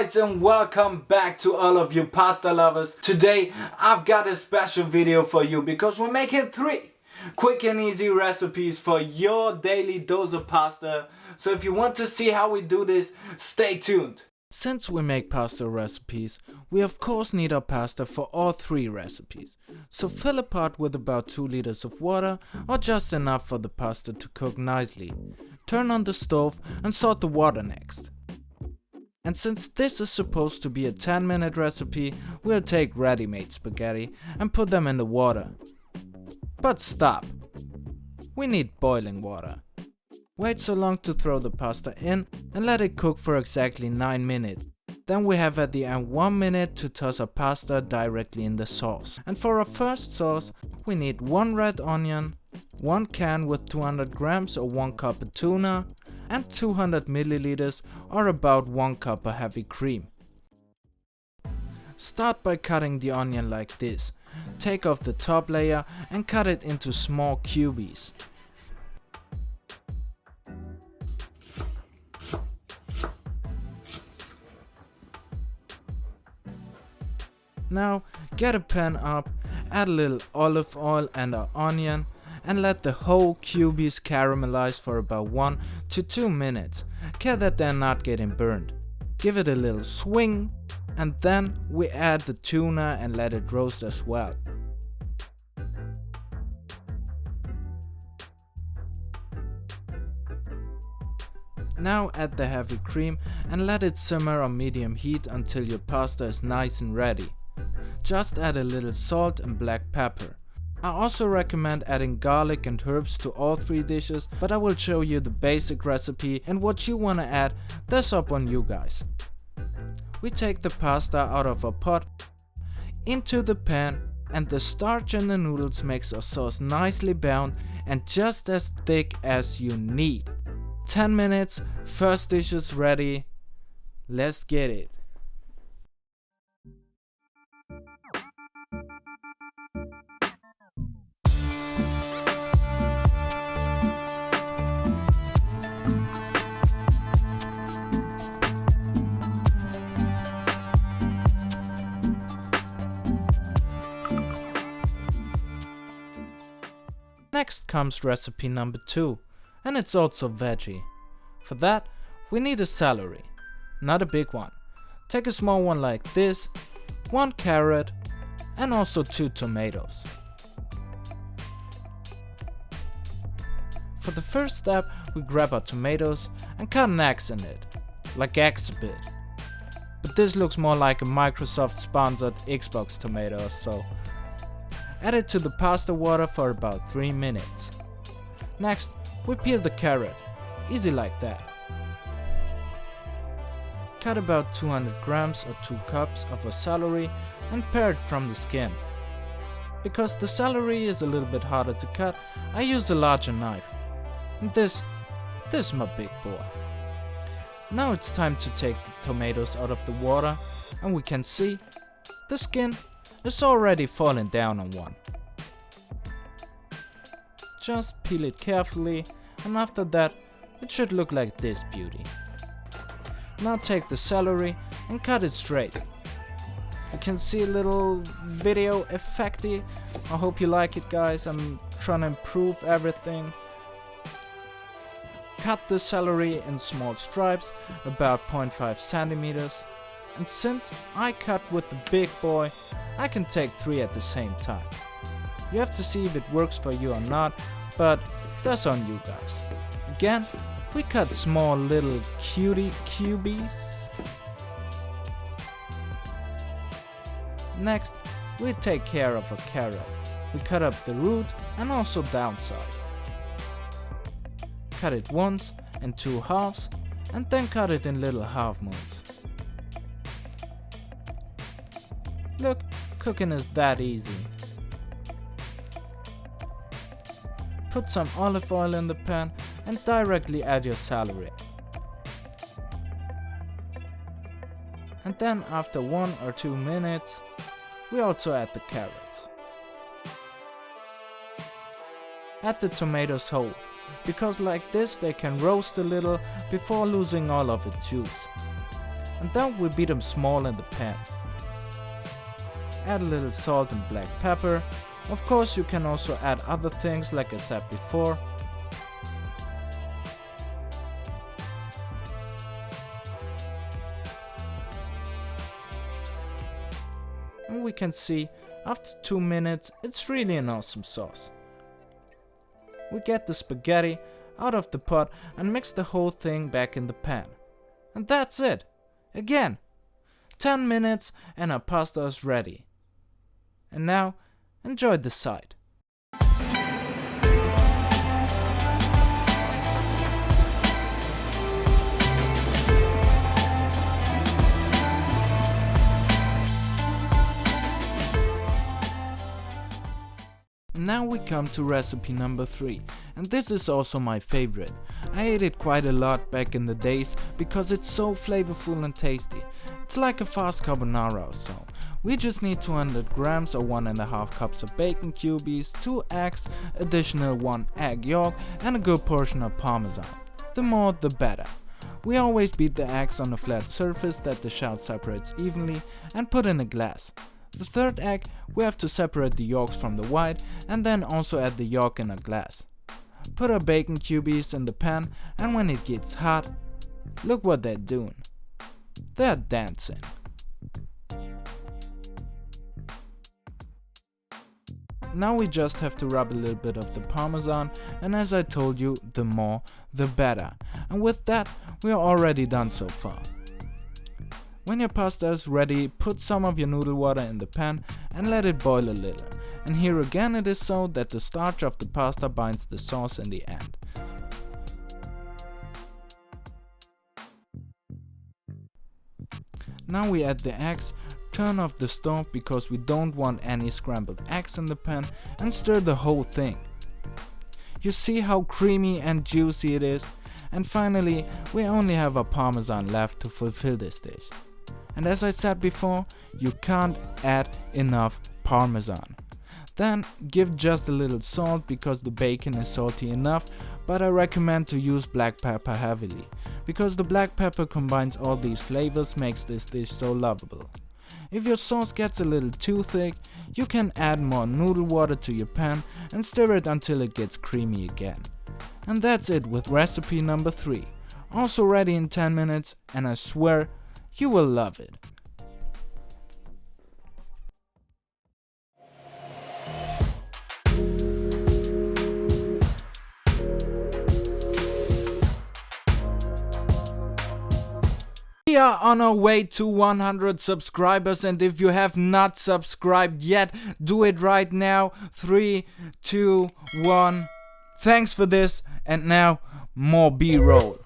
guys, and welcome back to all of you pasta lovers. Today I've got a special video for you because we're making 3 quick and easy recipes for your daily dose of pasta. So if you want to see how we do this, stay tuned. Since we make pasta recipes, we of course need our pasta for all 3 recipes. So fill a pot with about 2 liters of water, or just enough for the pasta to cook nicely. Turn on the stove and salt the water next. And since this is supposed to be a 10-minute recipe, we'll take ready-made spaghetti and put them in the water. But stop! We need boiling water. Wait so long to throw the pasta in and let it cook for exactly 9 minutes. Then we have at the end 1 minute to toss our pasta directly in the sauce. And for our first sauce, we need 1 red onion, 1 can with 200 grams or 1 cup of tuna, and 200 milliliters or about 1 cup of heavy cream. Start by cutting the onion like this. Take off the top layer and cut it into small cubies. Now get a pan up, add a little olive oil and our onion, and let the whole cubies caramelize for about 1 to 2 minutes. Care that they're not getting burned. Give it a little swing, and then we add the tuna and let it roast as well. Now add the heavy cream and let it simmer on medium heat until your pasta is nice and ready. Just add a little salt and black pepper. I also recommend adding garlic and herbs to all 3 dishes, but I will show you the basic recipe, and what you wanna add, that's up on you guys. We take the pasta out of a pot, into the pan, and the starch in the noodles makes our sauce nicely bound and just as thick as you need. 10 minutes, first dish is ready. Let's get it. Next comes recipe number 2, and it's also veggie. For that, we need a celery, not a big one. Take a small one like this, 1 carrot, and also 2 tomatoes. For the first step, we grab our tomatoes and cut an X in it, like X a bit. But this looks more like a Microsoft sponsored Xbox tomato, so add it to the pasta water for about 3 minutes. Next, we peel the carrot, easy like that. Cut about 200 grams or 2 cups of our celery and pare it from the skin. Because the celery is a little bit harder to cut, I use a larger knife. And this is my big boy. Now it's time to take the tomatoes out of the water, and we can see the skin is already falling down on one. Just peel it carefully, and after that it should look like this beauty. Now take the celery and cut it straight. You can see a little video effecty. I hope you like it, guys. I'm trying to improve everything. Cut the celery in small stripes, about 0.5 centimeters. And since I cut with the big boy, I can take 3 at the same time. You have to see if it works for you or not, but that's on you guys. Again, we cut small little cutie cubies. Next, we take care of a carrot. We cut up the root and also downside. Cut it once in 2 halves and then cut it in little half moons. Look, cooking is that easy. Put some olive oil in the pan and directly add your celery. And then after 1 or 2 minutes, we also add the carrots. Add the tomatoes whole, because like this they can roast a little before losing all of its juice. and then we beat them small in the pan. Add a little salt and black pepper. Of course you can also add other things like I said before. And we can see after 2 minutes it's really an awesome sauce. We get the spaghetti out of the pot and mix the whole thing back in the pan. And that's it. Again, 10 minutes and our pasta is ready. And now, enjoy the side. Now we come to recipe number 3, and this is also my favorite. I ate it quite a lot back in the days because it's so flavorful and tasty. It's like a fast carbonara or so. We just need 200 grams or 1.5 cups of bacon cubes, 2 eggs, additional 1 egg yolk and a good portion of parmesan. The more the better. We always beat the eggs on a flat surface that the shell separates evenly and put in a glass. The third egg, we have to separate the yolks from the white and then also add the yolk in a glass. Put our bacon cubes in the pan, and when it gets hot, look what they're doing. They're dancing. Now we just have to rub a little bit of the parmesan, and as I told you, the more the better. And with that, we are already done so far. When your pasta is ready, put some of your noodle water in the pan and let it boil a little. And here again it is so that the starch of the pasta binds the sauce in the end. Now we add the eggs, turn off the stove because we don't want any scrambled eggs in the pan, and stir the whole thing. You see how creamy and juicy it is? And finally, we only have our parmesan left to fulfill this dish. And as I said before, you can't add enough parmesan. Then give just a little salt because the bacon is salty enough, but I recommend to use black pepper heavily, because the black pepper combines all these flavors, makes this dish so lovable. If your sauce gets a little too thick, you can add more noodle water to your pan and stir it until it gets creamy again. And that's it with recipe number 3. Also ready in 10 minutes, and I swear you will love it. We are on our way to 100 subscribers, and if you have not subscribed yet, do it right now. 3, 2, 1. Thanks for this, and now more B-roll.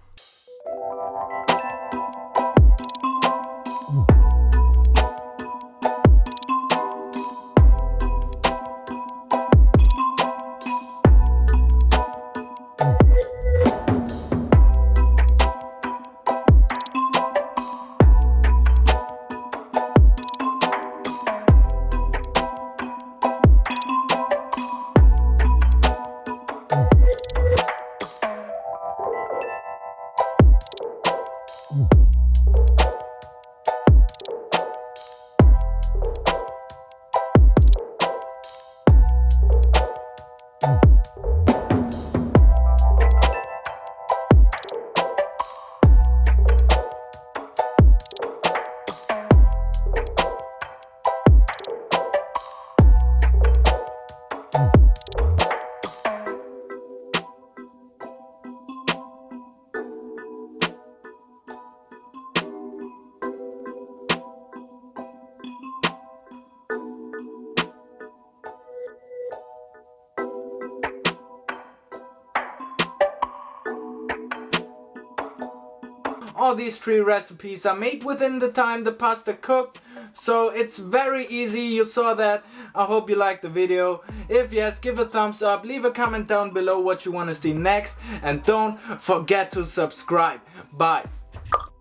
All these 3 recipes are made within the time the pasta cooked, so it's very easy. You saw that. I hope you liked the video. If yes, give a thumbs up, leave a comment down below what you want to see next, and don't forget to subscribe. Bye.